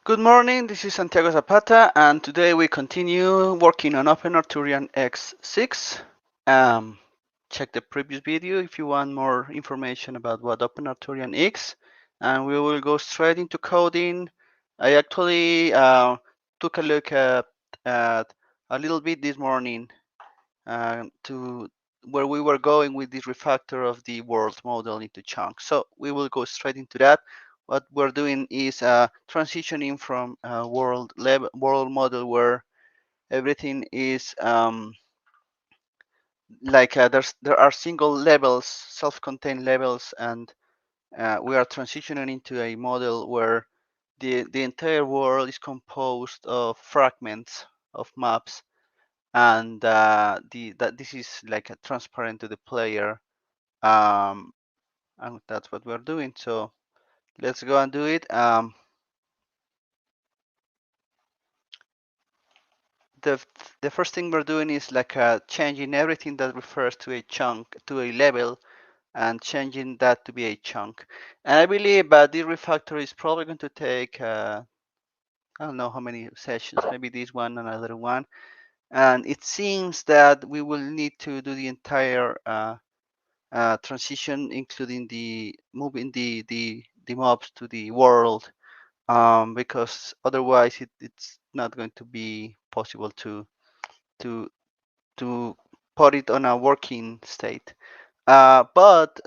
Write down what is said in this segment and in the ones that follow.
Good morning, this is Santiago Zapata, and today we continue working on OpenArthurianX6. Check the previous video if you want more information about what OpenArthurian is, and we will go straight into coding. I actually took a look at a little bit this morning to where we were going with this refactor of the world model into chunks. So we will go straight into that. What we're doing is transitioning from a world model where everything is there are single levels, self-contained levels, and we are transitioning into a model where the entire world is composed of fragments of maps, and that this is like a transparent to the player, um, and that's what we're doing. So let's go and do it. The the first thing we're doing is like changing everything that refers to a chunk to a level and changing that to be a chunk. And I believe this refactor is probably going to take I don't know how many sessions, maybe this one, another one. And it seems that we will need to do the entire transition, including the moving the mobs to the world, because otherwise it's not going to be possible to to put it on a working state. But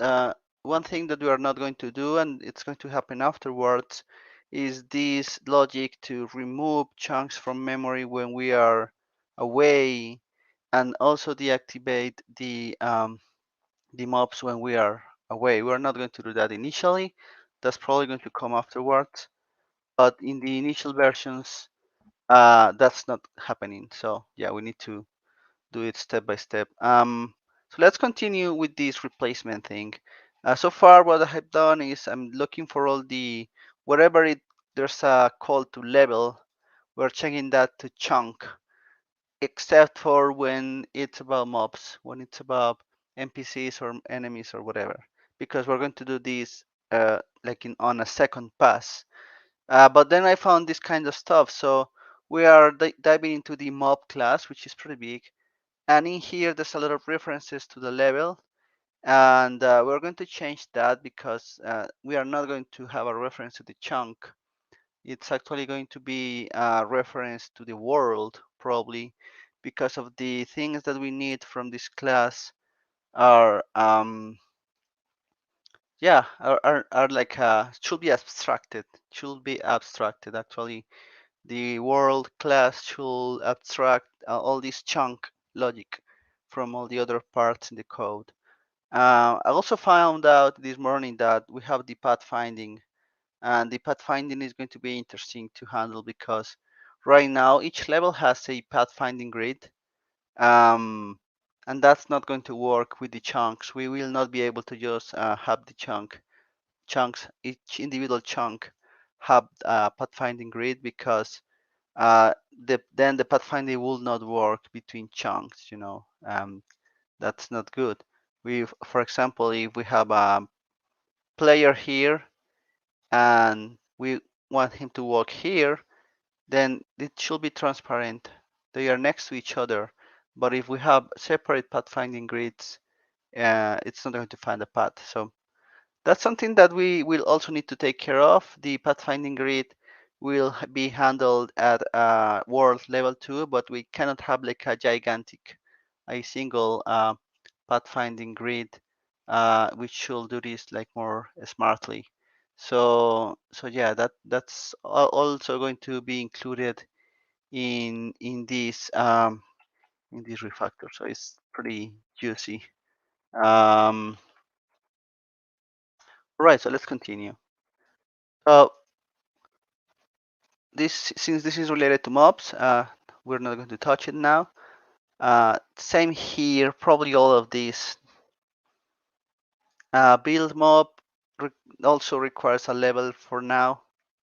one thing that we are not going to do, and it's going to happen afterwards, is this logic to remove chunks from memory when we are away, and also deactivate the mobs when we are away. We're not going to do that initially. That's probably going to come afterwards. But in the initial versions, that's not happening. So yeah, we need to do it step by step. So let's continue with this replacement thing. So far, what I have done is I'm looking for all the wherever there's a call to level, we're changing that to chunk, except for when it's about mobs, when it's about NPCs or enemies or whatever, because we're going to do this like on a second pass. But then I found this kind of stuff. So we are diving into the mob class, which is pretty big. And in here, there's a lot of references to the level. And we're going to change that because we are not going to have a reference to the chunk. It's actually going to be a reference to the world, probably, because of the things that we need from this class are, yeah, are like, should be abstracted, actually. The world class should abstract all this chunk logic from all the other parts in the code. I also found out this morning that we have the pathfinding, and the pathfinding is going to be interesting to handle because right now each level has a pathfinding grid, um, and that's not going to work with the chunks. We will not be able to just have the chunks, each individual chunk have a pathfinding grid because then the pathfinding will not work between chunks. That's not good. For example, if we have a player here and we want him to walk here, then it should be transparent. They are next to each other. But if we have separate pathfinding grids, it's not going to find a path. So that's something that we will also need to take care of. The pathfinding grid will be handled at world level 2, but we cannot have like a single pathfinding grid, which should do this like more smartly. So yeah, that's also going to be included in this refactor. So it's pretty juicy. Um, right, so let's continue. So since this is related to mobs, we're not going to touch it now. Same here, probably all of these. Build mob also requires a level for now.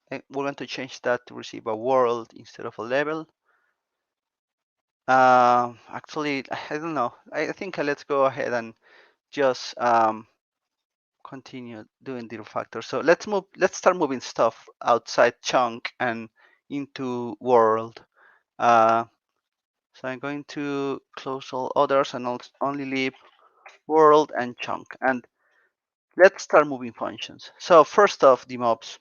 We're going to change that to receive a world instead of a level. Actually, I don't know. I think let's go ahead and just continue doing the refactor. So let's start moving stuff outside chunk and into world. Uh, so I'm going to close all others and only leave world and chunk. And let's start moving functions. So first off, the mobs.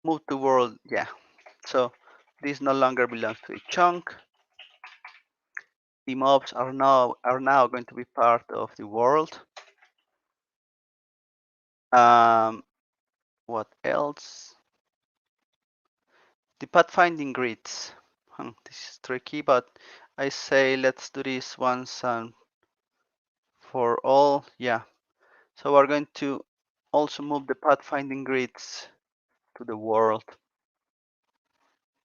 Move to world, yeah. So this no longer belongs to a chunk. The mobs are now going to be part of the world. What else? The pathfinding grids. This is tricky, but I say let's do this once and for all. Yeah. So we're going to also move the pathfinding grids to the world.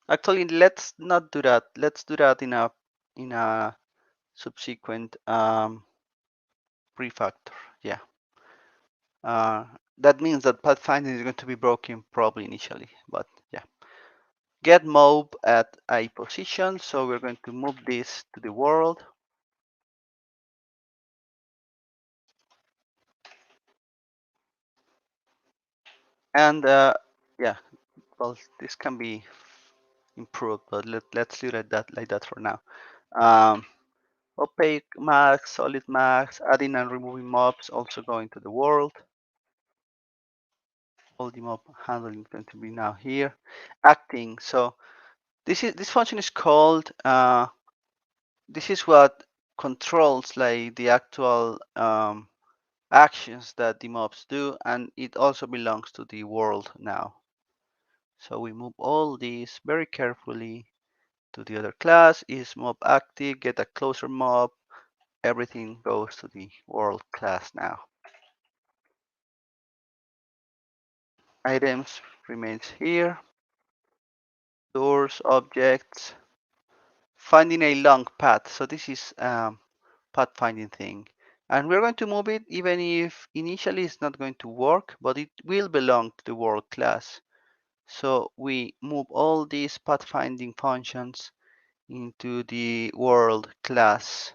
Actually, let's not do that. Let's do that in a subsequent refactor. Yeah. Uh, that means that pathfinding is going to be broken probably initially, but yeah. Get mob at a position, so we're going to move this to the world. And yeah, well, this can be improved, but let's leave it like that for now. Um, opaque max, solid max, adding and removing mobs, also going to the world. All the mob handling is going to be now here. Acting. So this function is called. This is what controls like the actual actions that the mobs do, and it also belongs to the world now. So we move all these very carefully to the other class. Is mob active? Get a closer mob. Everything goes to the world class now. Items remains here. Doors, objects. Finding a long path. So this is pathfinding thing. And we're going to move it even if initially it's not going to work, but it will belong to the world class. So we move all these pathfinding functions into the world class.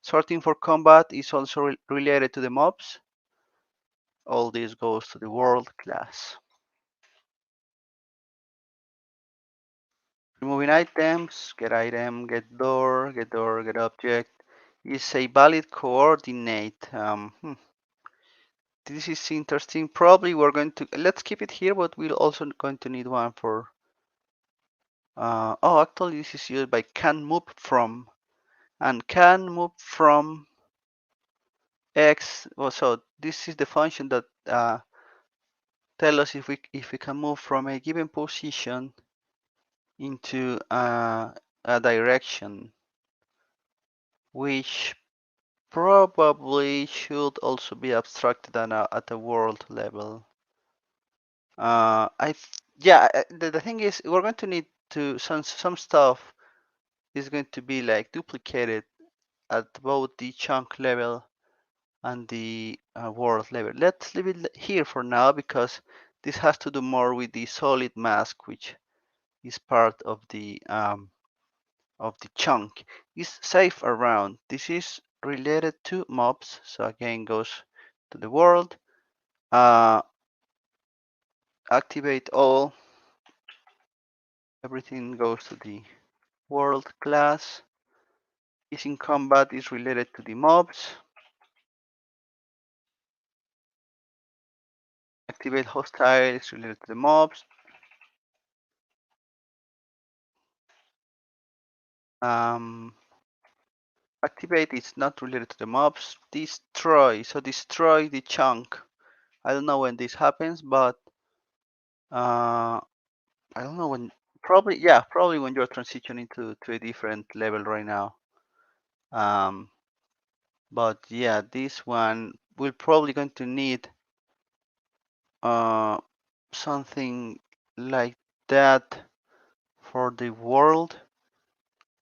Sorting for combat is also related to the mobs. All this goes to the world class. Removing items, get item, get door, get object is a valid coordinate. This is interesting. Probably we're going to, let's keep it here, but we're also going to need one for, oh, actually this is used by can move from, and can move from X. Oh, so this is the function that tell us if we can move from a given position into a direction, which probably should also be abstracted at a world level. Yeah, the thing is we're going to need to some stuff is going to be like duplicated at both the chunk level and the world level. Let's leave it here for now because this has to do more with the solid mask, which is part of the chunk. Is safe around. This is related to mobs, so again goes to the world. Activate all. Everything goes to the world class. Is in combat is related to the mobs. Activate hostile is related to the mobs. Um, Activate is not related to the mobs. Destroy, so destroy the chunk. I don't know when this happens, but I don't know when. Probably, yeah, probably when you're transitioning to a different level right now. Um, but yeah, this one we're probably going to need uh, something like that for the world,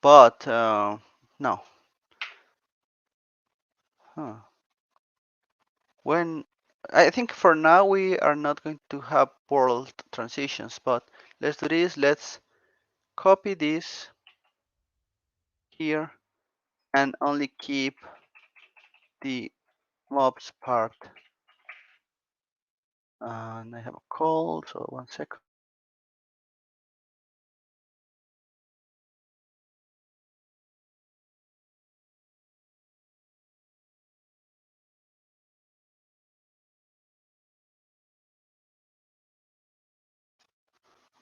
but no. Huh. When I think for now we are not going to have world transitions, but let's do this. Let's copy this here and only keep the mobs part And I have a call, so 1 second.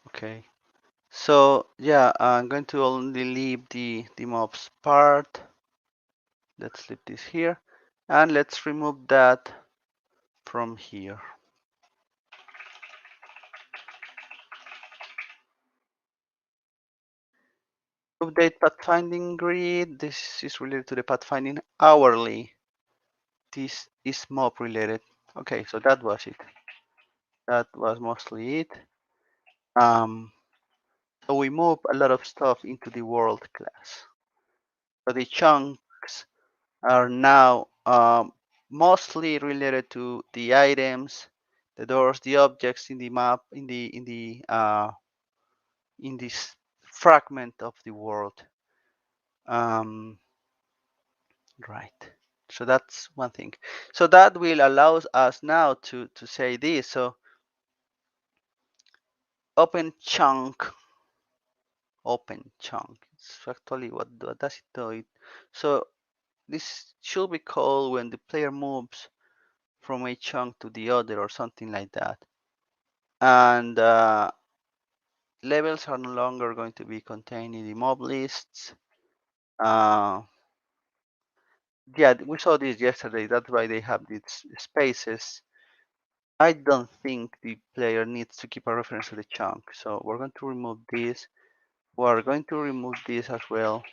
Okay. So yeah, I'm going to only leave the mobs part. Let's leave this here, and let's remove that from here. Update pathfinding grid. This is related to the pathfinding hourly. This is mob related. Okay, so that was it. That was mostly it. So we move a lot of stuff into the world class. So the chunks are now mostly related to the items, the doors, the objects in the map, in this fragment of the world. Right. So that's one thing. So that will allow us now to say this. So open chunk, open chunk. It's actually what does it do? So this should be called when the player moves from a chunk to the other or something like that. And levels are no longer going to be contained in the mob lists. Yeah, we saw this yesterday. That's why they have these spaces. I don't think the player needs to keep a reference to the chunk. So we're going to remove this. We're going to remove this as well.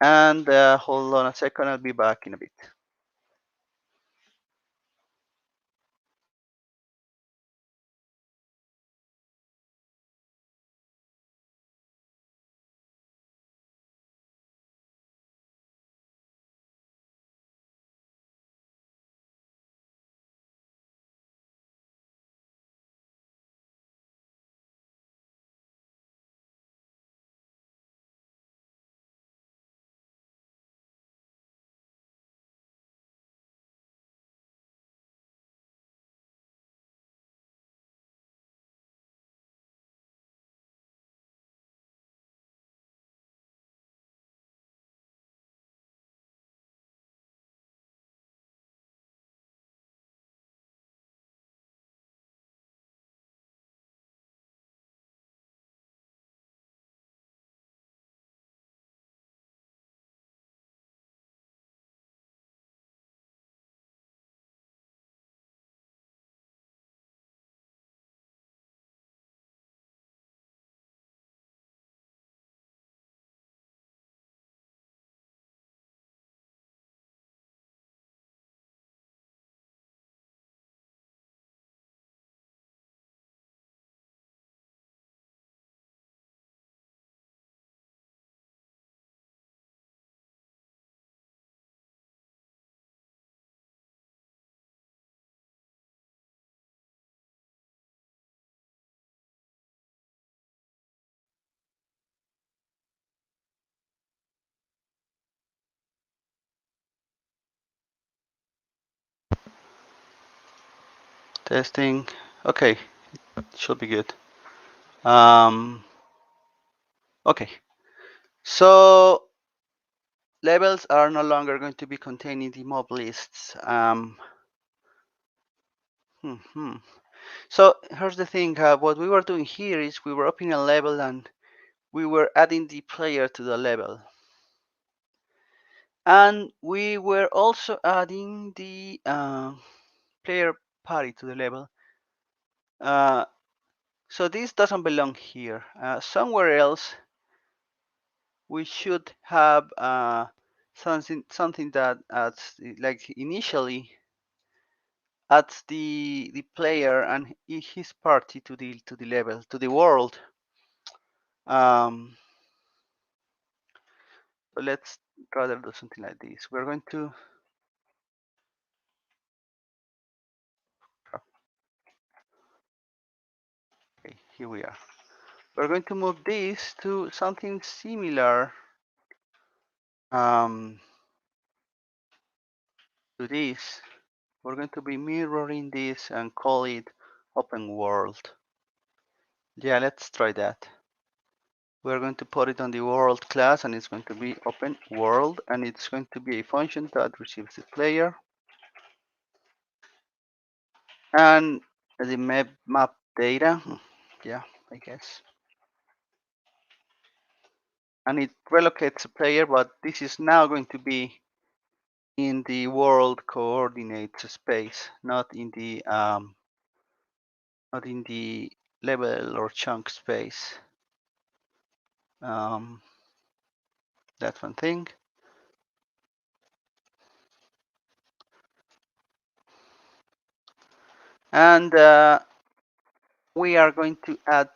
And hold on a second, I'll be back in a bit. Testing. Okay, should be good. Okay, so labels are no longer going to be contained in the mob lists. So here's the thing. What we were doing here is we were opening a level and we were adding the player to the level. And we were also adding the player party to the level. So this doesn't belong here. Somewhere else, we should have something that adds, like initially, adds the player and his party to the level, to the world. So let's rather do something like this. We're going to okay, here we are. We're going to move this to something similar to this. We're going to be mirroring this and call it open world. Yeah, let's try that. We're going to put it on the world class, and it's going to be open world, and it's going to be a function that receives the player and the map data. Yeah, I guess. And it relocates the player, but this is now going to be in the world coordinates space, not in the level or chunk space. That's one thing. And we are going to add.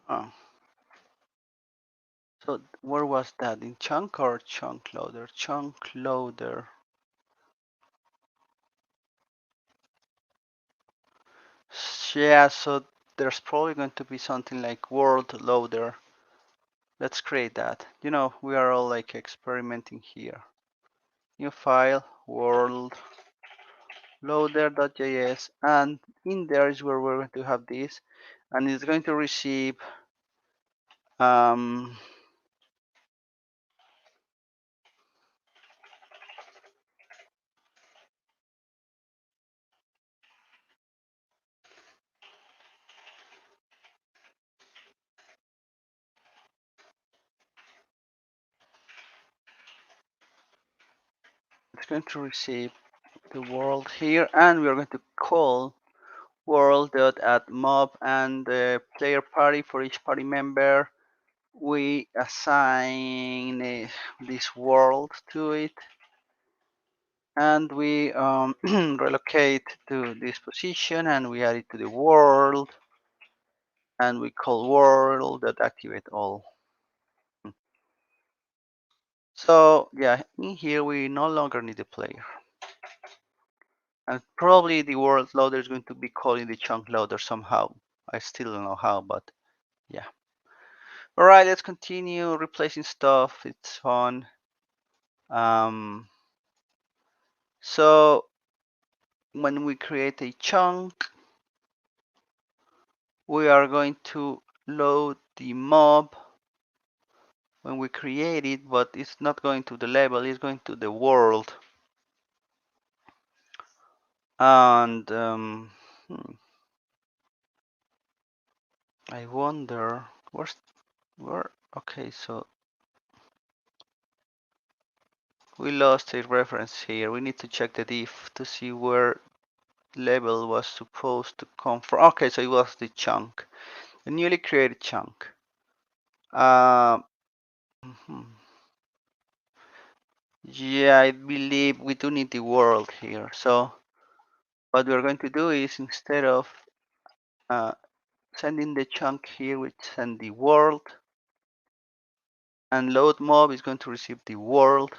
Oh, so where was that? In chunk or chunk loader? Chunk loader. Yeah, so there's probably going to be something like world loader. Let's create that. You know, we are all like experimenting here. New file, world loader.js, and in there is where we're going to have this, and it's going to receive it's going to receive the world here, and we're going to call world.addMob, and the player party, for each party member we assign this world to it, and we relocate to this position, and we add it to the world, and we call world.activate all. So yeah, in here we no longer need a player. And probably the world loader is going to be calling the chunk loader somehow. I still don't know how, but yeah. All right, let's continue replacing stuff. It's fun. So when we create a chunk, we are going to load the mob when we create it, but it's not going to the label, it's going to the world. And I wonder where. Okay, so we lost a reference here. We need to check the diff to see where label was supposed to come from. Okay, so it was the chunk, a newly created chunk. Yeah, I believe we do need the world here. So what we're going to do is, instead of sending the chunk here, we send the world, and load mob is going to receive the world,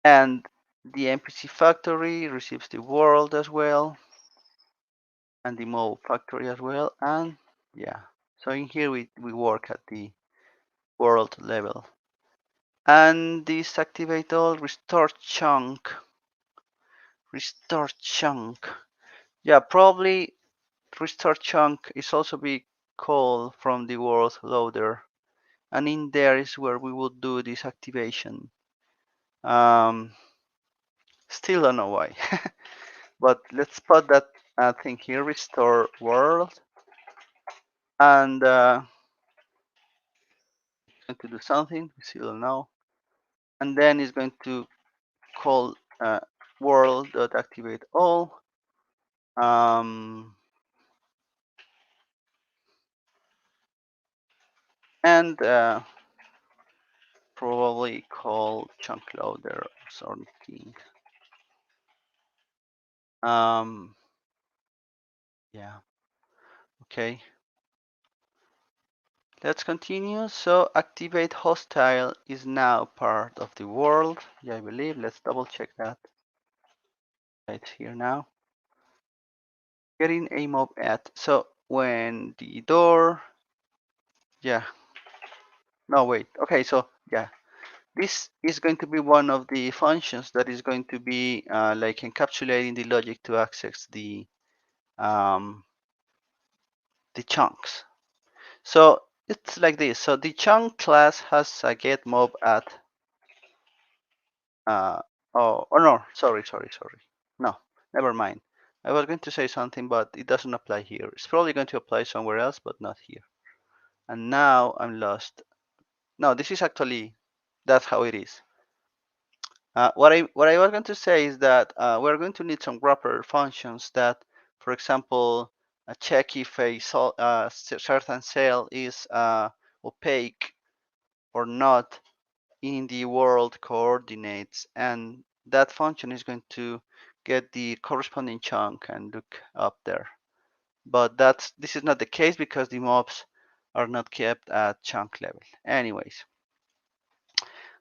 and the MPC factory receives the world as well, and the mob factory as well. And yeah, so in here we work at the world level. And this activate all, restore chunk. Yeah, probably restore chunk is also be called from the world loader, and in there is where we will do this activation. Still don't know why, but let's put that thing here, restore world, and going to do something, we still don't know, and then it's going to call world.activate all. And probably call chunk loader or something. Yeah, okay. Let's continue. So activate hostile is now part of the world. Yeah, I believe. Let's double check that. It's here now. Getting a mob at. So when the door, yeah. No, wait. Okay, so yeah, this is going to be one of the functions that is going to be like encapsulating the logic to access the chunks. So it's like this. So the chunk class has a get mob at oh no, sorry. No, never mind. I was going to say something, but it doesn't apply here. It's probably going to apply somewhere else, but not here. And now I'm lost. No, this is actually, that's how it is. What I was going to say is that we're going to need some wrapper functions that, for example, check if a certain cell is opaque or not in the world coordinates, and that function is going to get the corresponding chunk and look up there. But this is not the case because the mobs are not kept at chunk level. Anyways,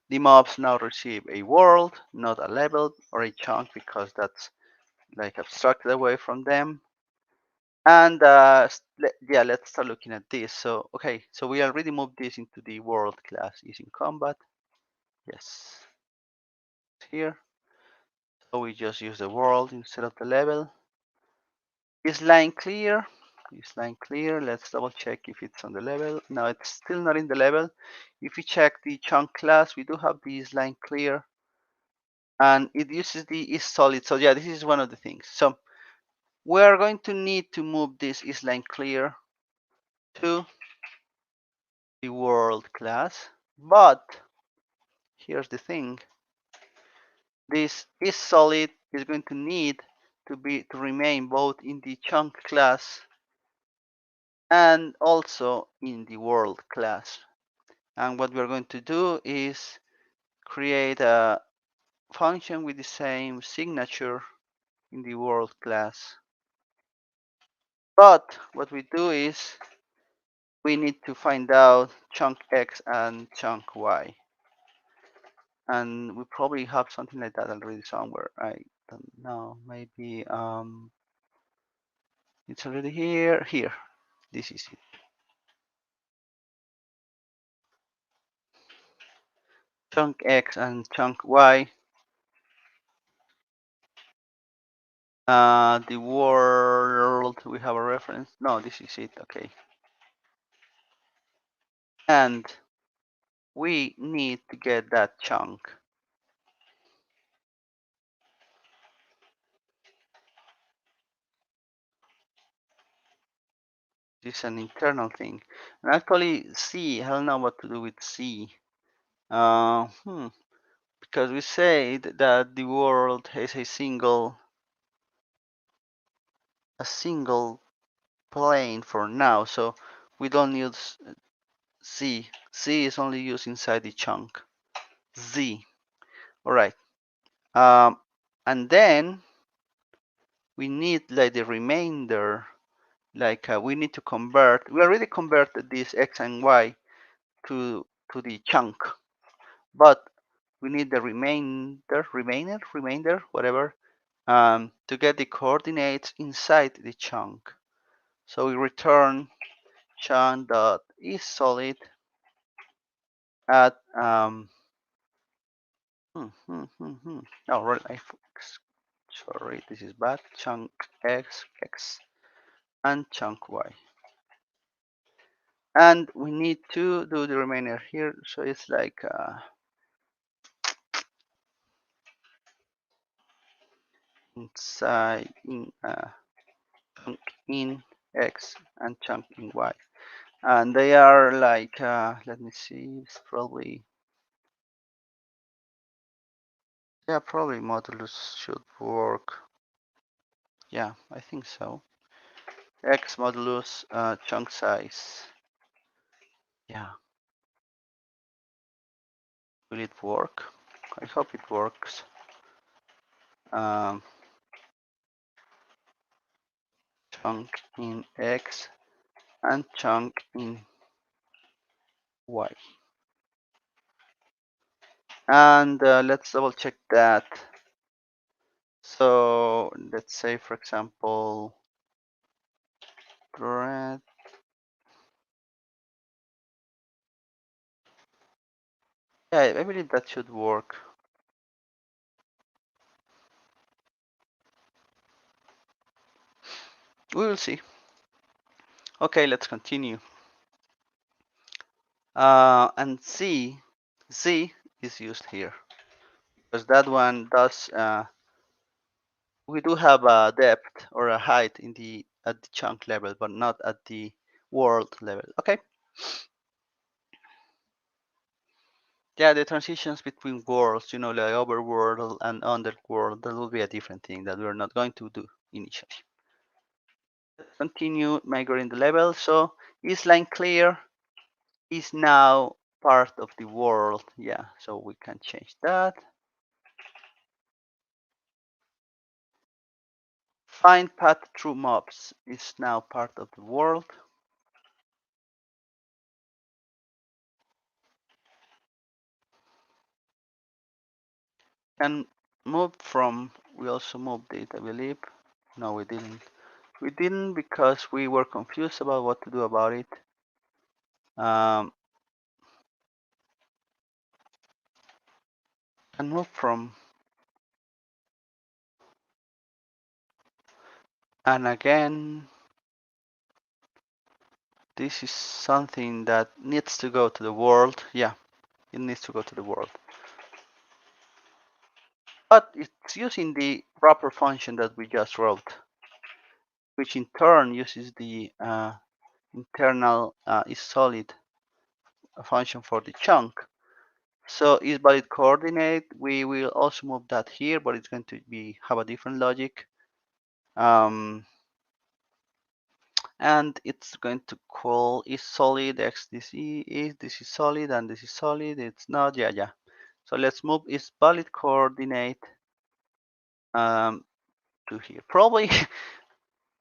the mobs now receive a world, not a level or a chunk, because that's like abstracted away from them. And yeah, let's start looking at this. So okay, so we already moved this into the world class using combat. Yes, here. So we just use the world instead of the level. Is line clear? Is line clear? Let's double check if it's on the level. No, it's still not in the level. If you check the chunk class, we do have the is line clear, and it uses the is solid. So yeah, this is one of the things. So we're going to need to move this is line clear to the world class. But here's the thing. This is solid is going to need to remain both in the chunk class and also in the world class. And what we're going to do is create a function with the same signature in the world class. But what we do is we need to find out chunk X and chunk Y. And we probably have something like that already somewhere. I don't know. Maybe it's already here. Here. This is it. Chunk X and chunk Y. The world, we have a reference. No, this is it. Okay. And we need to get that chunk. This is an internal thing. And actually, C, I don't know what to do with C. Because we said that the world has a single plane for now, so we don't use Z. Z is only used inside the chunk. Z. All right. And then we need like the remainder. Like we need to convert. We already converted this X and Y to the chunk, but we need the remainder, whatever, to get the coordinates inside the chunk. So we return chunk dot is solid at oh right, sorry, this is bad. Chunk x and chunk y, and we need to do the remainder here. So it's like inside in chunk in x and chunk in y, and they are like let me see, it's probably, yeah, probably modulus should work. Yeah, I think so. X modulus chunk size. Yeah, will it work? I hope it works. Chunk in X and chunk in Y. And let's double check that. So let's say, for example, thread Yeah, I believe that should work. We will see. Okay, let's continue. And Z is used here because that one does. We do have a depth or a height in the at the chunk level, but not at the world level. Okay. Yeah, the transitions between worlds, like overworld and underworld, that will be a different thing that we're not going to do initially. Let's continue migrating the level. So is line clear is now part of the world. Yeah, so we can change that. Find path through mobs is now part of the world. And move from, we also moved it, I believe. No, we didn't. We didn't because we were confused about what to do about it. And move from, and again, this is something that needs to go to the world. Yeah, it needs to go to the world. But it's using the wrapper function that we just wrote, which in turn uses the internal is solid function for the chunk. So is valid coordinate. We will also move that here, but it's going to be have a different logic. And it's going to call is solid x this is solid and this is solid. It's not. Yeah. So let's move is valid coordinate to here. Probably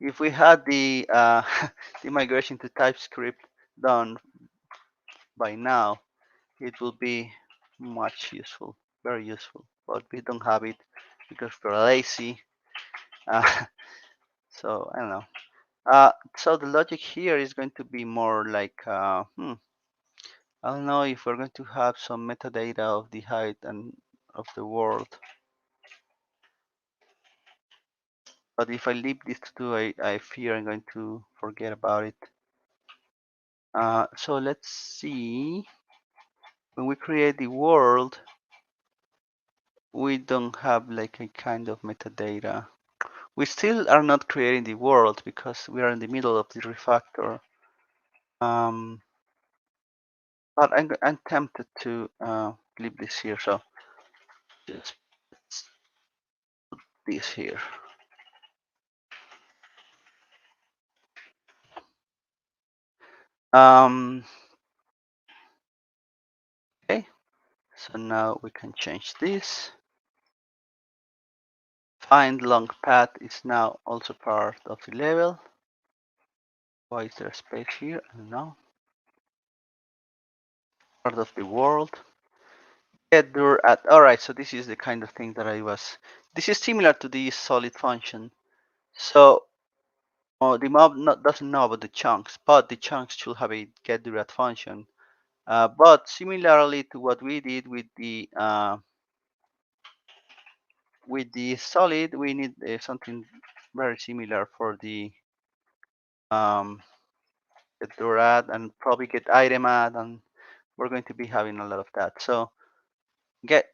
if we had the the migration to TypeScript done by now, it will be much useful, very useful. But we don't have it because we're lazy. Uh, so I don't know. So the logic here is going to be more like, I don't know if we're going to have some metadata of the height and of the world. But if I leave this to do, I fear I'm going to forget about it. So let's see. When we create the world, we don't have like a kind of metadata. We still are not creating the world because we are in the middle of the refactor. But I'm tempted to leave this here. So just put this here. Okay. So now we can change this. Find long path is now also part of the level. Why is there a space here? I don't know. Part of the world. Get_dur at. Alright, so this is the kind of thing that I was. This is similar to the solid function. So the mob doesn't know about the chunks, but the chunks should have a get_dur at function. But similarly to what we did with the solid, we need something very similar for the get_dur at and probably get item at, and we're going to be having a lot of that. So get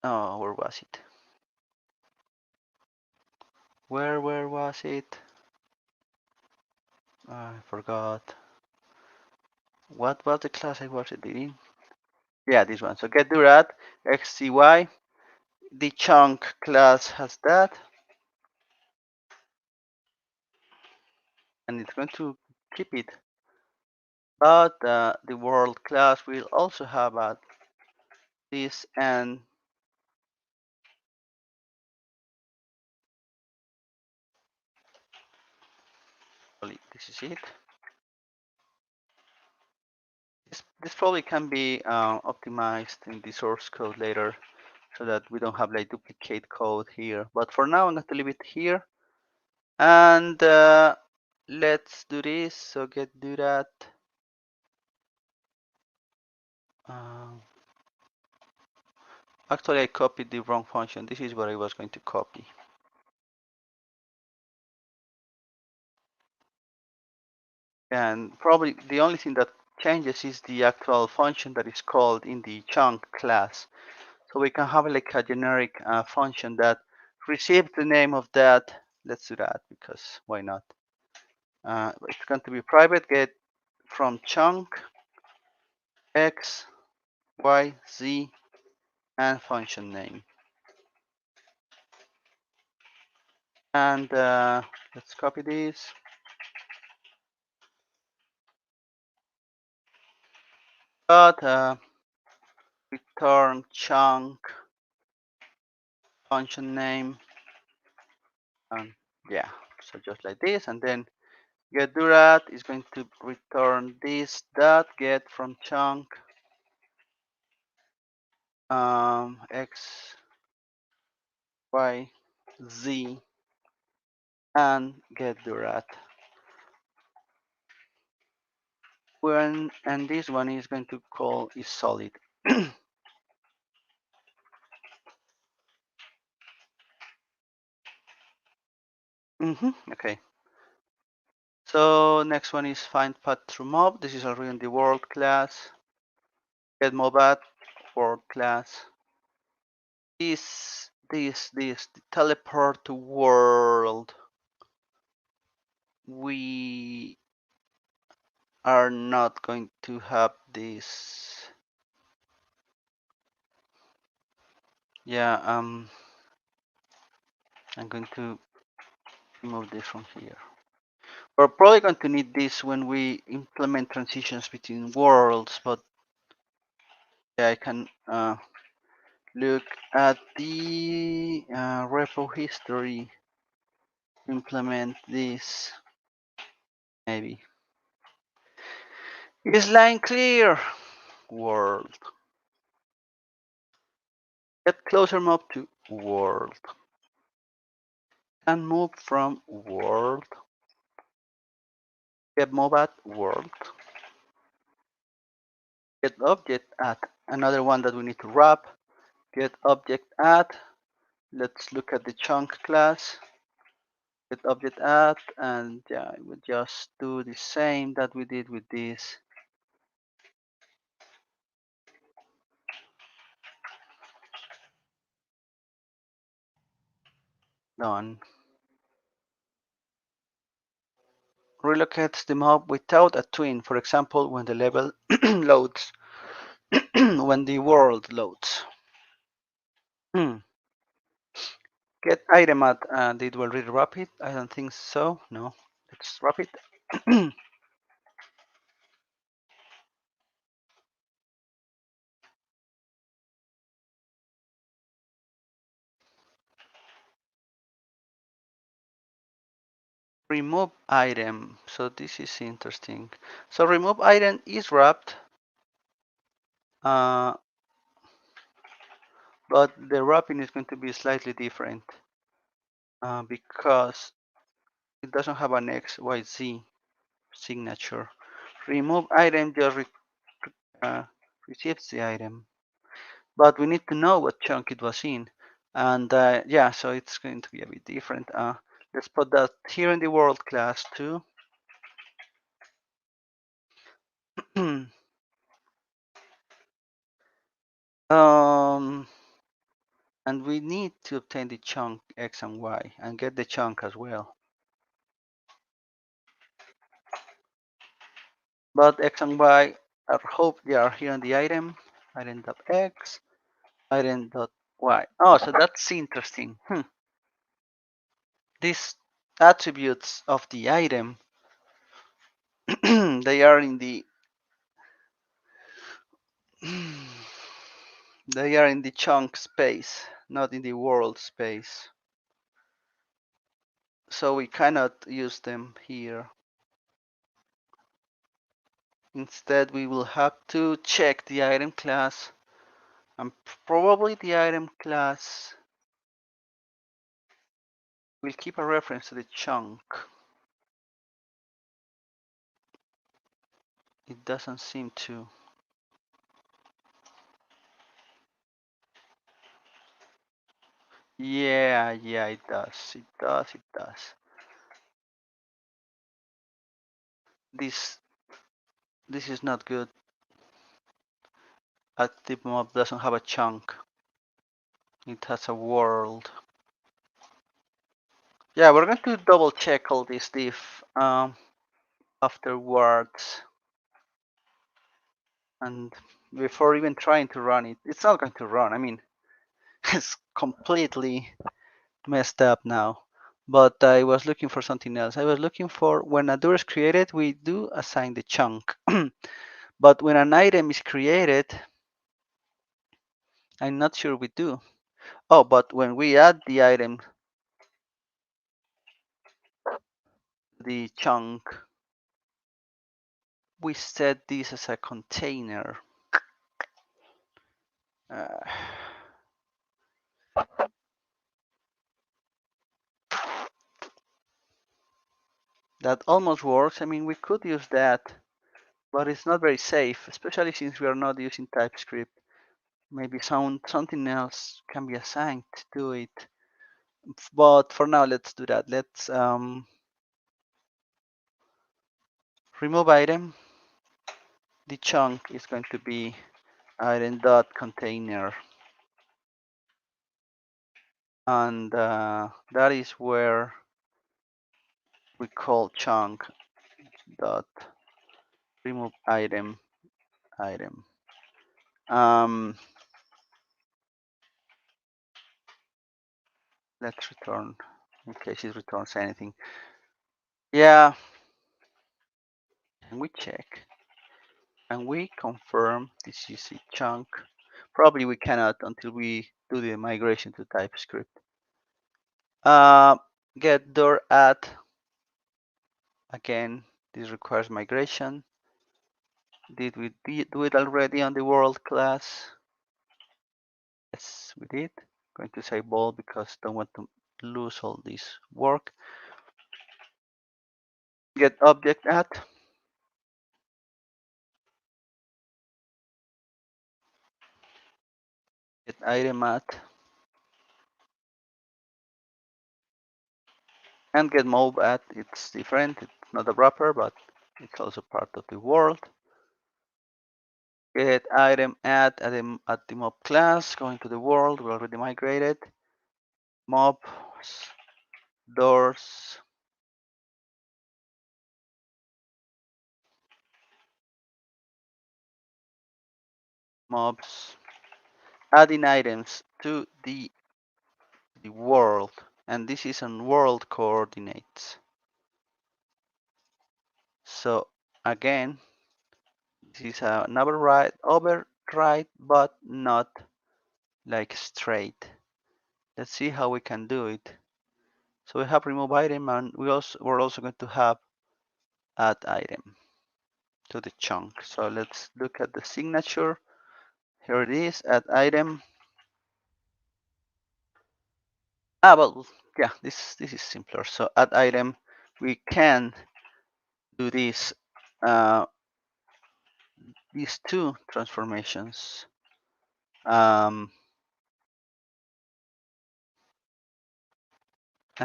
oh, where was it? Where was it? I forgot. What was the class I was reading? Yeah, this one. So get_dur at xcy. The chunk class has that, and it's going to keep it. But the world class will also have this, and this is it. This probably can be optimized in the source code later so that we don't have like duplicate code here. But for now, I'm going to leave it here. And let's do this. So get_dur at Actually, I copied the wrong function. This is what I was going to copy. And probably the only thing that changes is the actual function that is called in the chunk class. So we can have like a generic function that receives the name of that. Let's do that because why not? It's going to be private get from chunk x, y, z, and function name. And let's copy this. But return chunk function name. Yeah, so just like this, and then get durat is going to return this dot get from chunk x, y, z, and get durat. And this one is going to call is solid. Okay. So next one is find path through mob. This is already in the world class. Get mob at world class. The teleport to world. We are not going to have this. Yeah, I'm going to remove this from here. We're probably going to need this when we implement transitions between worlds, but yeah, I can look at the repo history, implement this, maybe. Is line clear? World. Get closer mob to world. And move from world. Get mob at world. Get object at another one that we need to wrap. Get object at. Let's look at the chunk class. Get object at, and yeah, I would just do the same that we did with this. Done. Relocates the mob without a twin, for example, when the level loads, when the world loads. Get item at, did we already wrap it? I don't think so. No, let's wrap it. Remove item. So this is interesting. So remove item is wrapped, but the wrapping is going to be slightly different because it doesn't have an XYZ signature. Remove item just receives the item, but we need to know what chunk it was in, and yeah, so it's going to be a bit different. Let's put that here in the world class too. And we need to obtain the chunk x and y and get the chunk as well. But x and y, I hope they are here in the item.x, item.y. Oh, so that's interesting. These attributes of the item, they are in the they are in the chunk space, not in the world space. So we cannot use them here. Instead, we will have to check the item class, and probably the item class will keep a reference to the chunk. It doesn't seem to. Yeah, yeah, it does. It does. It does. This this is not good. Active mob doesn't have a chunk. It has a world. Yeah, we're going to double check all this diff afterwards, and before even trying to run it, it's not going to run. I mean, it's completely messed up now. But I was looking for something else. I was looking for when a door is created, we do assign the chunk. But when an item is created, I'm not sure we do. Oh, but when we add the item, the chunk, we set this as a container. Uh, that almost works. I mean, we could use that, but it's not very safe, especially since we are not using TypeScript. Maybe something else can be assigned to it. But for now, let's do that. Let's remove item. The chunk is going to be item.container. And that is where we call chunk dot remove item. Um, let's return in case it returns anything. Yeah, and we check and we confirm this is a chunk. Probably we cannot until we do the migration to TypeScript. Get door add. Again, this requires migration. Did we do it already on the world class? Yes, we did. Going to say bold because don't want to lose all this work. Get object add. Get item add. And get mob add. It's different. It's not a wrapper, but it's also part of the world. Get item add at the mob class. Going to the world. We already migrated. Mobs, doors, mobs, adding items to the world, and this is on world coordinates. So again, this is an override, but not like straight. Let's see how we can do it. So we have remove item, and we're also going to have add item to the chunk. So let's look at the signature. Here it is, add item. Well, yeah, this is simpler. So add item, we can do this, these two transformations. And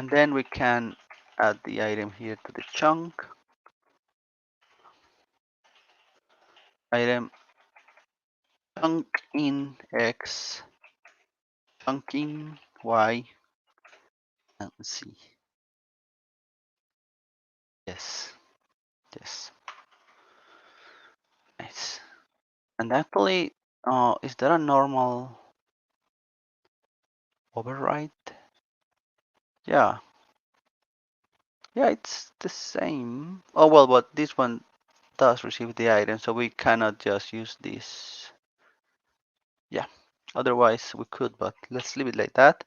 then we can add the item here to the chunk. Item chunk in X, chunk in Y, and Z. Yes, yes, nice. And actually, is there a normal override? Yeah, yeah, it's the same. Oh well, but this one does receive the item, so we cannot just use this. Yeah, otherwise we could, but let's leave it like that.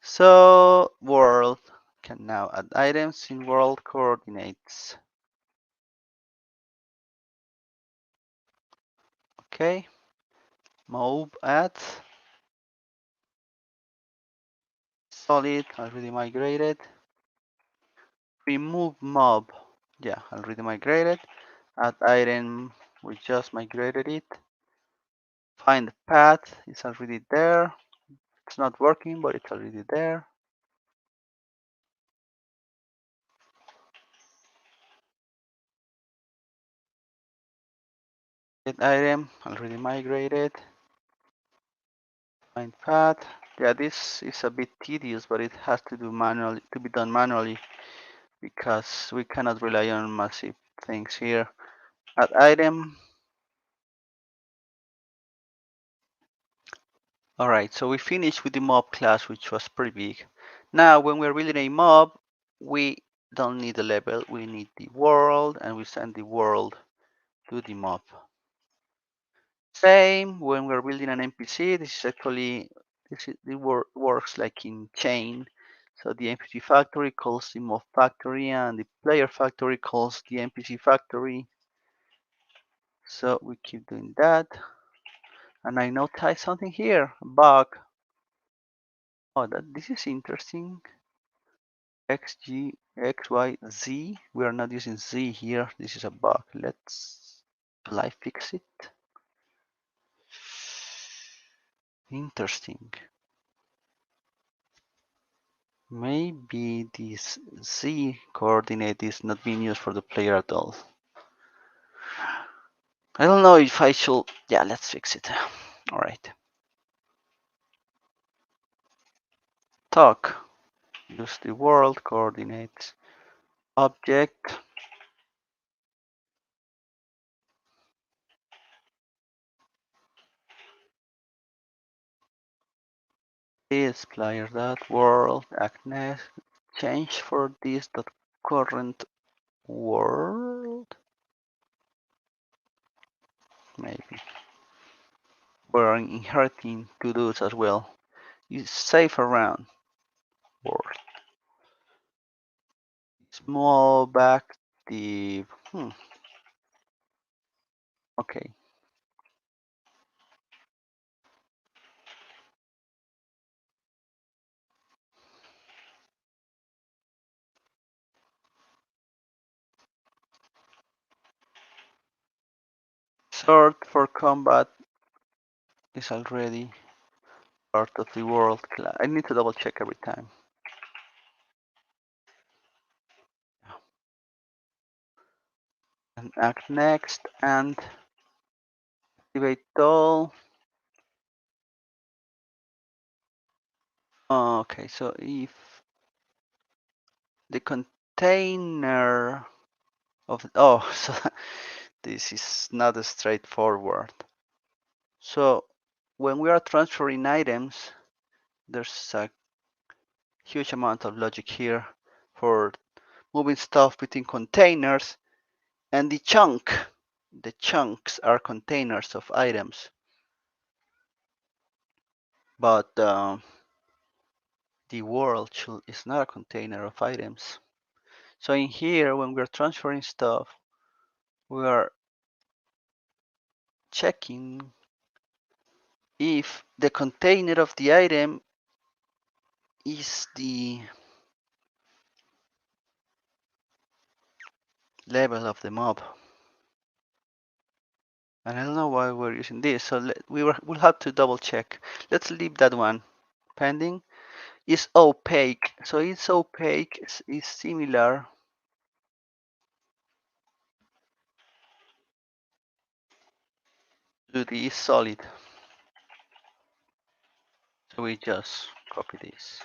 So world can now add items in world coordinates. Okay, mob add solid already migrated. Remove mob, yeah, already migrated. Add item, we just migrated it. Find the path, it's already there. It's not working, but it's already there. Get item already migrated. Find path. Yeah, this is a bit tedious, but it has to be done manually because we cannot rely on massive things here. Add item. All right, so we finished with the mob class, which was pretty big. Now, when we're building a mob, we don't need the level, we need the world, and we send the world to the mob. Same when we're building an NPC. It works like in chain. So the NPC factory calls the mob factory, and the player factory calls the NPC factory. So we keep doing that. And I noticed something here, a bug. Oh, this is interesting. X, G, X, Y, Z. We are not using Z here. This is a bug. Let's live fix it. Interesting. Maybe this Z coordinate is not being used for the player at all. I don't know if I should. Yeah, let's fix it. All right. Talk. Use the world coordinates. Object. Is player dot world act next. Change for this dot current world. Maybe. We're inheriting to dos as well. Is safe around world. Small back the okay. Sort for combat is already part of the world class. I need to double check every time. And act next and activate all. Okay, so if the container of so this is not as straightforward. So when we are transferring items, there's a huge amount of logic here for moving stuff between containers, and the chunks are containers of items, but the world is not a container of items. So in here, when we're transferring stuff, we are checking if the container of the item is the level of the mob. And I don't know why we're using this, so we'll have to double check. Let's leave that one pending. Is opaque, so it's opaque is similar to the solid. So we just copy this.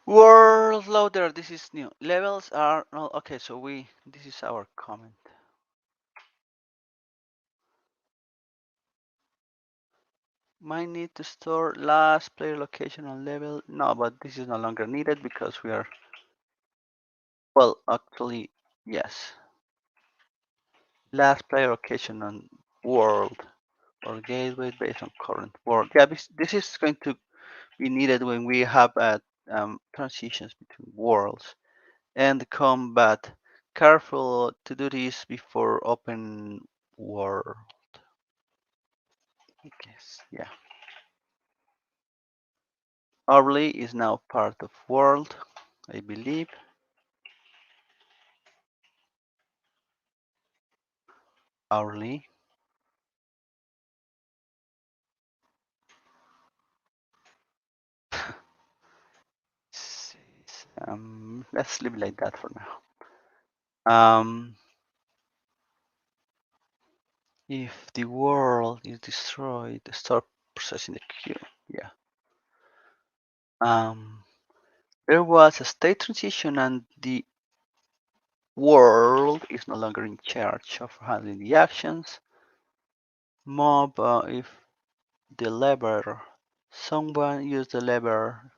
World loader, this is new. Levels are, no, okay, so this is our comment. Might need to store last player location on level. No, but this is no longer needed because we are, well, actually, yes. Last player location on world or gateway based on current world. Yeah, this is going to be needed when we have transitions between worlds and combat. Careful to do this before open world. I guess, yeah. Hourly is now part of world, I believe. Hourly. Let's leave it like that for now. If the world is destroyed, start processing the queue. Yeah. There was a state transition and the world is no longer in charge of handling the actions. Mob, if the lever, someone use the lever,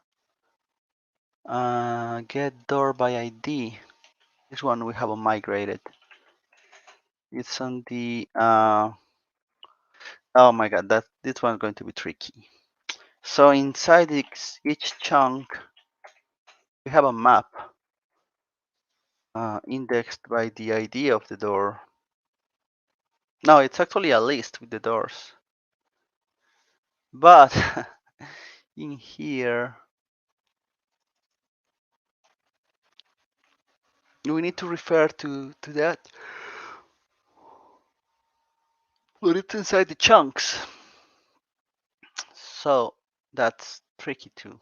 get door by ID. This one we haven't migrated. It's on the, oh my god, this one's going to be tricky. So inside each chunk, we have a map indexed by the ID of the door. No, it's actually a list with the doors. But in here, we need to refer to that. Put it inside the chunks. So that's tricky too.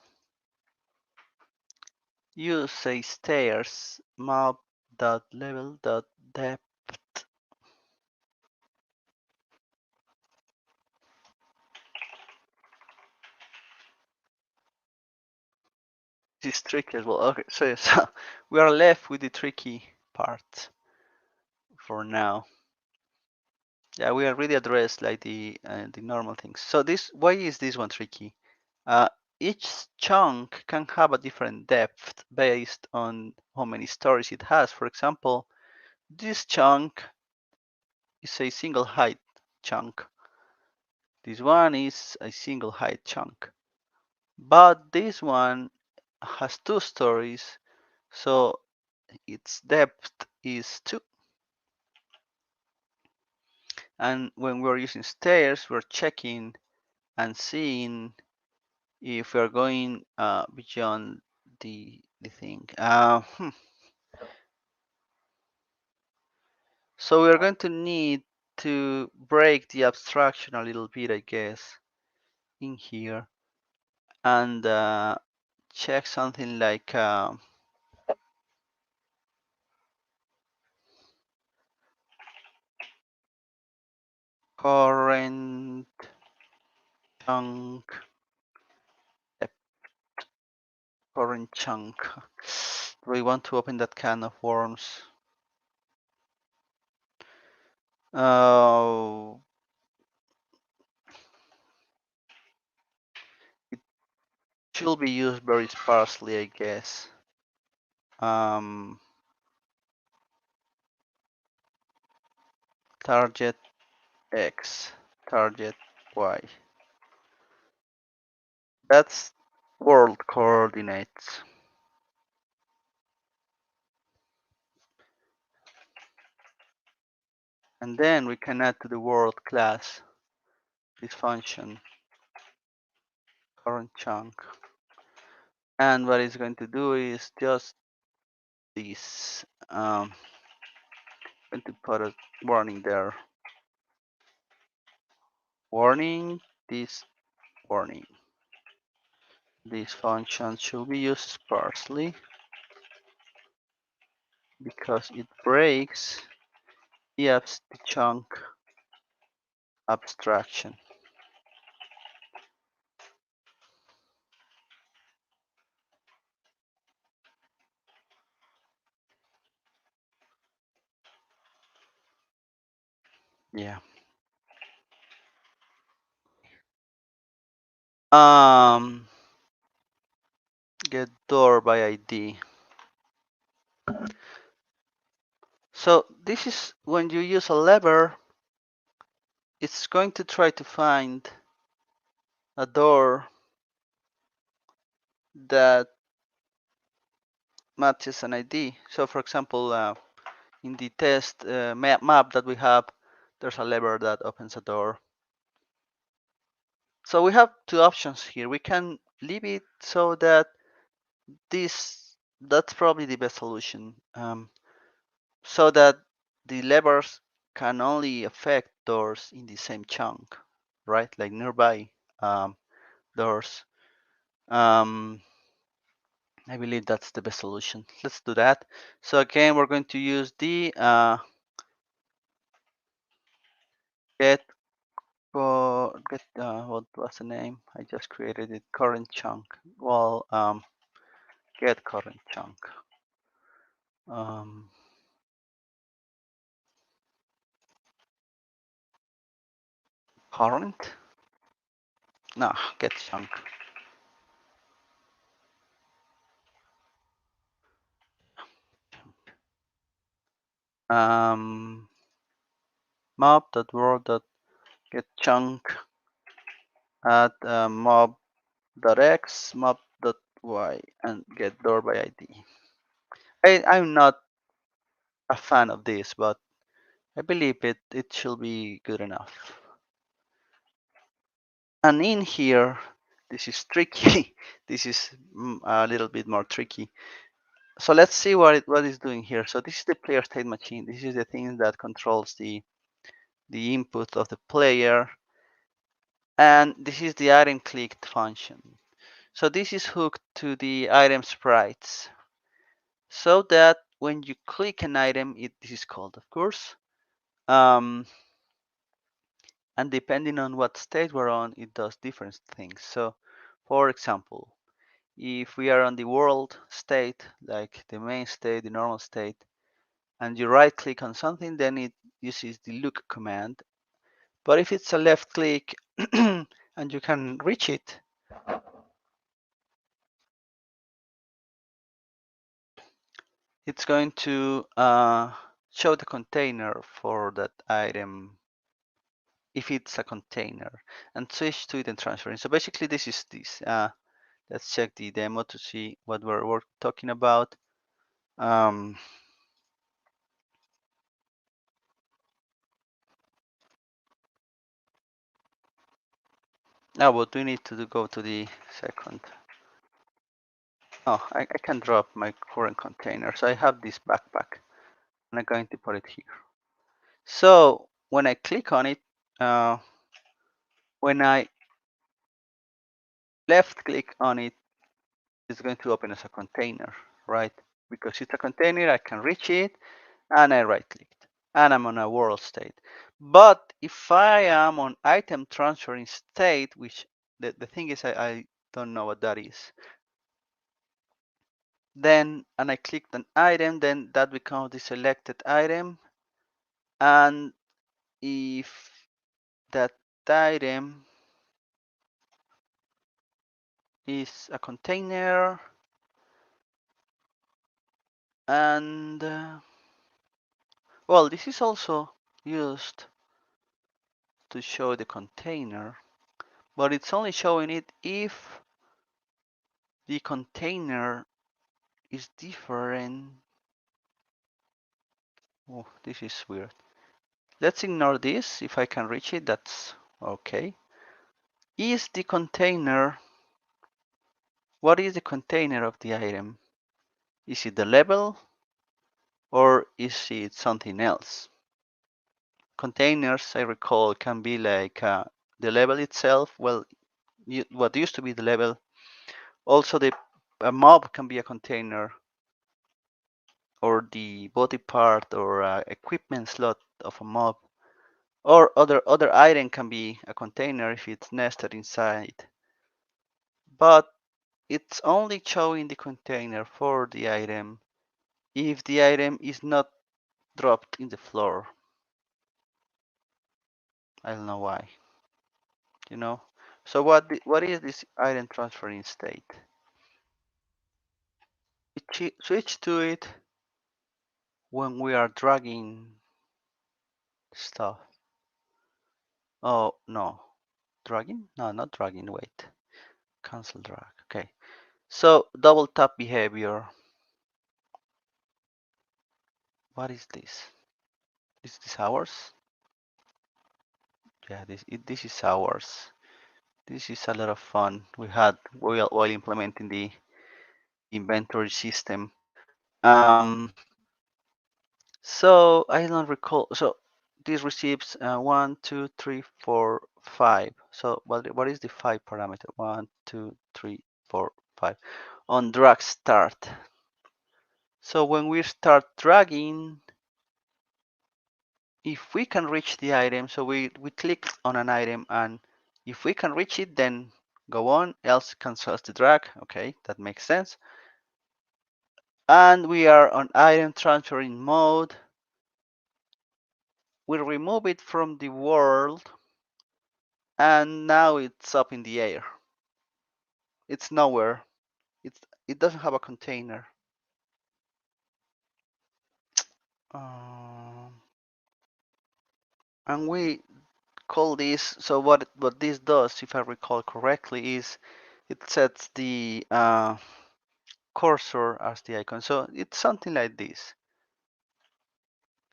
Use say stairs map.level.depth. This is tricky as well. Okay, so we are left with the tricky part for now. Yeah, we already addressed like the normal things. So why is this one tricky? Each chunk can have a different depth based on how many stories it has. For example, this chunk is a single height chunk. This one is a single height chunk. But this one has 2 stories, so its depth is 2. And when we're using stairs, we're checking and seeing if we're going beyond the thing. So we're going to need to break the abstraction a little bit, I guess, in here, and check something like current chunk, current chunk. Do we want to open that can of worms? It should be used very sparsely, I guess. Target X, target Y. That's world coordinates. And then we can add to the world class this function, current chunk. And what it's going to do is just this. Going to put a warning there. Warning, this warning. This function should be used sparsely because it breaks the chunk abstraction. Yeah. Get door by ID. So this is when you use a lever, it's going to try to find a door that matches an ID. So for example, in the test map that we have, there's a lever that opens a door. So we have 2 options here. We can leave it so that that's probably the best solution. So that the levers can only affect doors in the same chunk, right? Like nearby um, doors. Um, I believe that's the best solution. Let's do that. So again, we're going to use the get what was the name? I just created it. Current chunk. Well, get current chunk. Um, current? No, get chunk. Um, mob.word.get chunk at mob.x, mob.y, and get door by ID. I'm not a fan of this, but I believe it should be good enough. And in here, this is tricky. This is a little bit more tricky. So let's see what it's doing here. So this is the player state machine. This is the thing that controls the input of the player. And this is the item clicked function. So this is hooked to the item sprites. So that when you click an item, this is called, of course. And depending on what state we're on, it does different things. So for example, if we are on the world state, like the main state, the normal state, and you right click on something, then it uses the look command. But if it's a left click and you can reach it, it's going to show the container for that item if it's a container, and switch to it and transferring. So basically this is this. Let's check the demo to see what we're talking about. Now what we need to do, go to the second. Oh, I can drop my current container. So I have this backpack and I'm going to put it here. So when I click on it, when I left click on it, it's going to open as a container, right? Because it's a container, I can reach it and I right clicked and I'm on a world state. But if I am on item transferring state, which the thing is I don't know what that is, then and I clicked an item, then that becomes the selected item. And if that item is a container and well, this is also used to show the container, but it's only showing it if the container is different. Oh, this is weird. Let's ignore this. If I can reach it, that's okay. Is the container, what is the container of the item? Is it the label or is it something else? Containers, I recall, can be like the label itself. Well, what used to be the label. Also, a mob can be a container, or the body part or equipment slot of a mob, or other item can be a container if it's nested inside. But it's only showing the container for the item if the item is not dropped in the floor. I don't know why. You know. So what is this item transferring state? We switch to it when we are dragging stuff. Oh no, dragging? No, not dragging. Wait, cancel drag. Okay. So double tap behavior. What is this? Is this ours? Yeah, this is ours. This is a lot of fun we had while implementing the inventory system. So I don't recall. So this receives 1, 2, 3, 4, 5. So what is the 5 parameter? 1, 2, 3, 4, 5 on drag start. So when we start dragging, if we can reach the item, so we click on an item, and if we can reach it, then go on, else cancels the drag. Okay, that makes sense. And we are on item transferring mode. We remove it from the world, and now it's up in the air. It's nowhere. It doesn't have a container. And we call this, so what this does, if I recall correctly, is it sets the cursor as the icon. So it's something like this.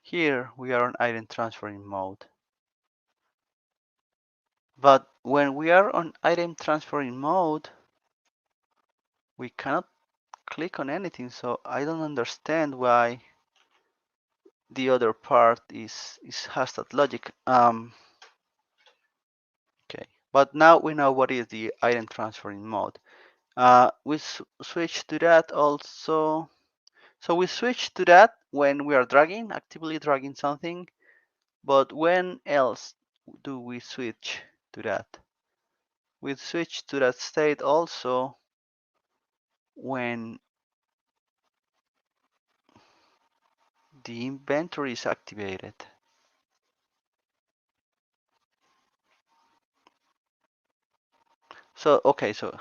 Here we are on item transferring mode. But when we are on item transferring mode, we cannot click on anything. So I don't understand why the other part has that logic. Okay, but now we know what is the item transferring mode. We switch to that also. So we switch to that when we are dragging, actively dragging something. But when else do we switch to that? We switch to that state also when the inventory is activated. So, okay, so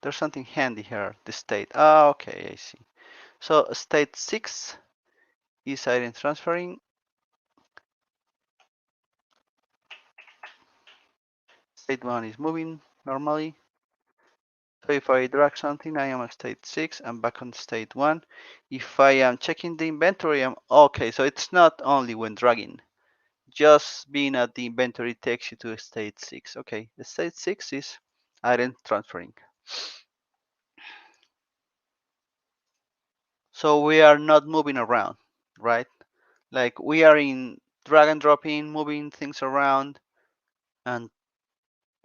there's something handy here, the state. Ah, okay, I see. So state 6 is item transferring. State 1 is moving normally. So if I drag something, I am at state 6, I'm back on state 1. If I am checking the inventory, I'm okay. So it's not only when dragging. Just being at the inventory takes you to state 6. Okay, the state 6 is item transferring. So we are not moving around, right? Like we are in drag and dropping, moving things around, and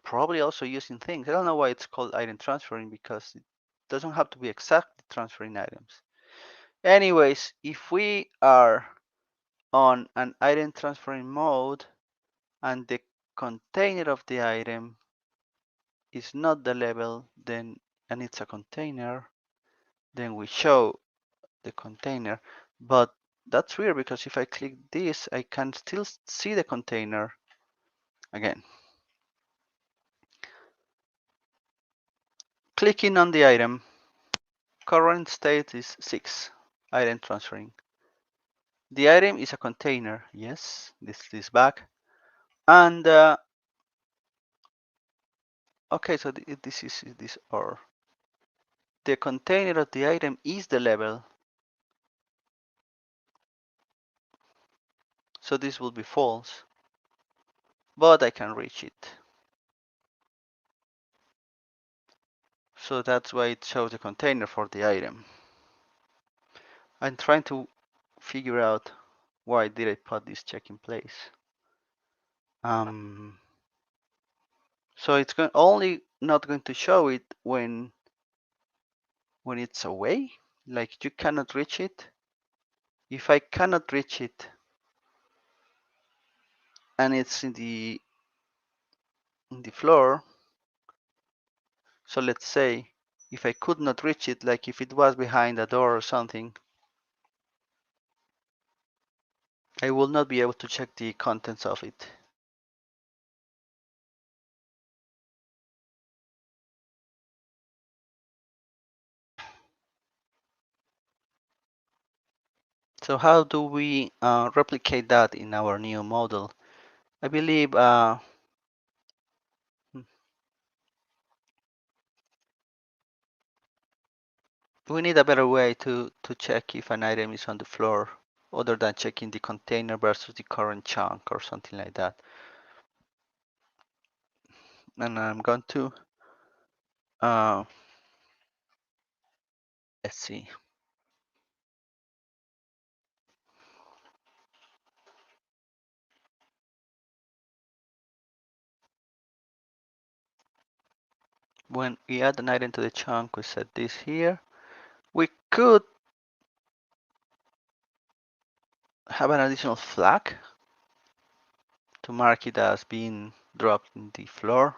probably also using things. I don't know why it's called item transferring, because it doesn't have to be exactly transferring items. Anyways, if we are on an item transferring mode and the container of the item is not the level, then and it's a container, then we show the container. But that's weird, because if I click this, I can still see the container again. Clicking on the item, current state is 6, item transferring. The item is a container, yes, this is back. And okay, so this is this, or the container of the item is the level. So this will be false, but I can reach it. So that's why it shows the container for the item. I'm trying to figure out why did I put this check in place. So it's only not going to show it when it's away, like you cannot reach it. If I cannot reach it and it's in the floor, so let's say if I could not reach it, like if it was behind a door or something, I will not be able to check the contents of it. So how do we replicate that in our new model? I believe we need a better way to check if an item is on the floor, other than checking the container versus the current chunk or something like that. and I'm going to let's see. When we add an item to the chunk, we set this here. We could have an additional flag to mark it as being dropped in the floor,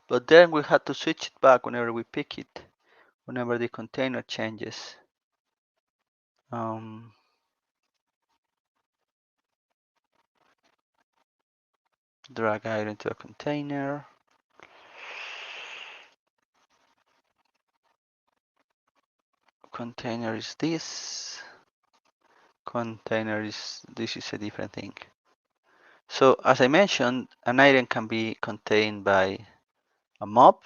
but then we had to switch it back whenever we pick it, whenever the container changes. Drag item to a container. Container is this. Container is this is a different thing. So as I mentioned, an item can be contained by a mob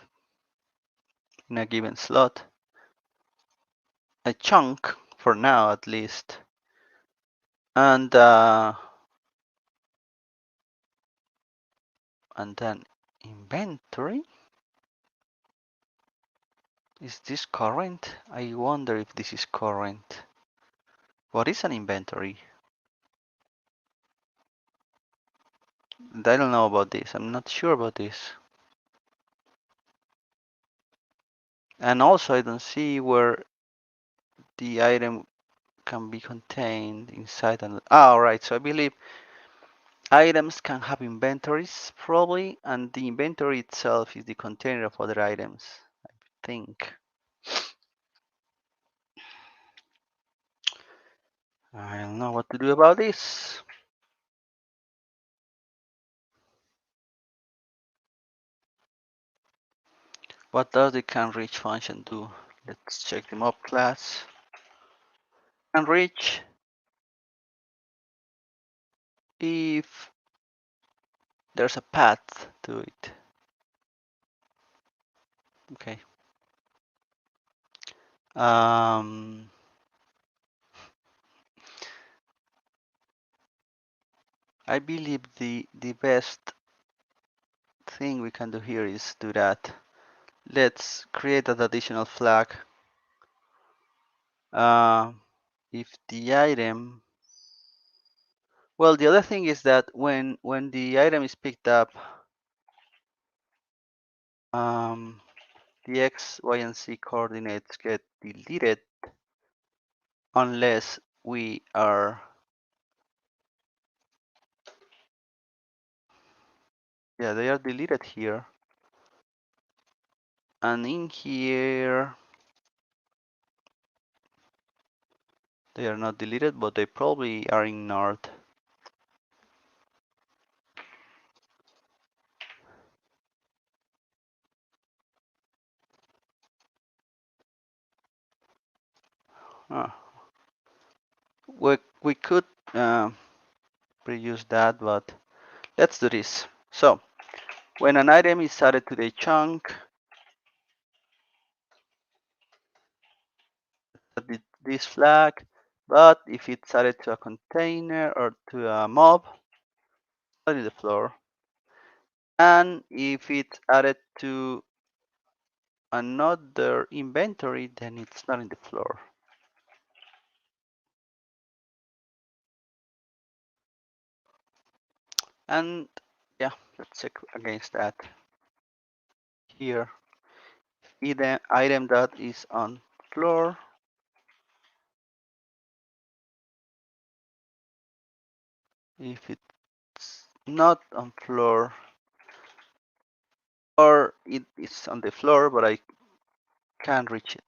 in a given slot, a chunk for now at least, and then inventory. Is this current? I wonder if this is current. What is an inventory? I don't know about this. I'm not sure about this. And also I don't see where the item can be contained inside an right, so I believe items can have inventories probably, and the inventory itself is the container of other items, I think. I don't know what to do about this. What does the canReach function do? Let's check the mob class. CanReach, if there's a path to it. Okay. I believe the best thing we can do here is do that. Let's create an additional flag. If the item, well, the other thing is that when the item is picked up, the X, Y, and Z coordinates get deleted unless we are, yeah, they are deleted here. And in here, they are not deleted, but they probably are ignored. We could reuse that, but let's do this. So when an item is added to the chunk, this flag, but if it's added to a container or to a mob, not in the floor. And if it's added to another inventory, then it's not in the floor. And yeah, let's check against that. Here, item that is on floor. If it's not on floor, or it is on the floor, but I can't reach it.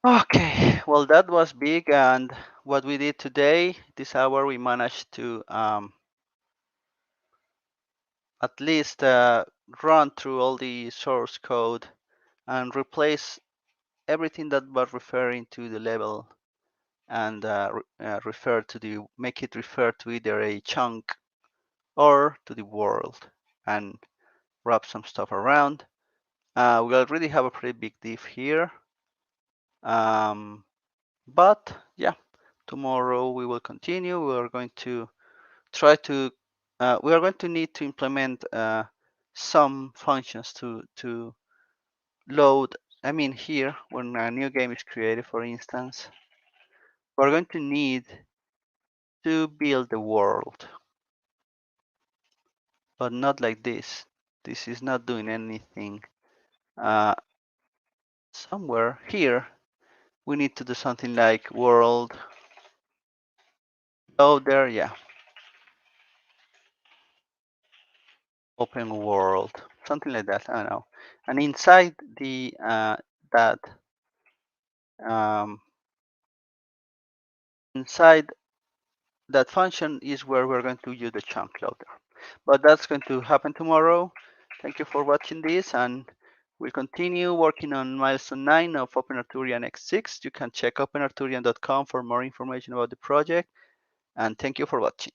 Okay, well, that was big, and what we did today, this hour, we managed to at least run through all the source code and replace everything that was referring to the level and refer to the make it refer to either a chunk or to the world, and wrap some stuff around. We already have a pretty big diff here, but yeah, tomorrow we will continue. We are going to try to we are going to need to implement some functions to load. I mean, here, when a new game is created, for instance, we're going to need to build the world, but not like this. This is not doing anything. Uh, Somewhere here, we need to do something like world loader, yeah, open world, something like that. I don't know. And inside the that um, inside that function is where we're going to use the chunk loader. But that's going to happen tomorrow. Thank you for watching this, and we'll continue working on milestone 9 of OpenArthurianX6. You can check openarthurian.com for more information about the project, and thank you for watching.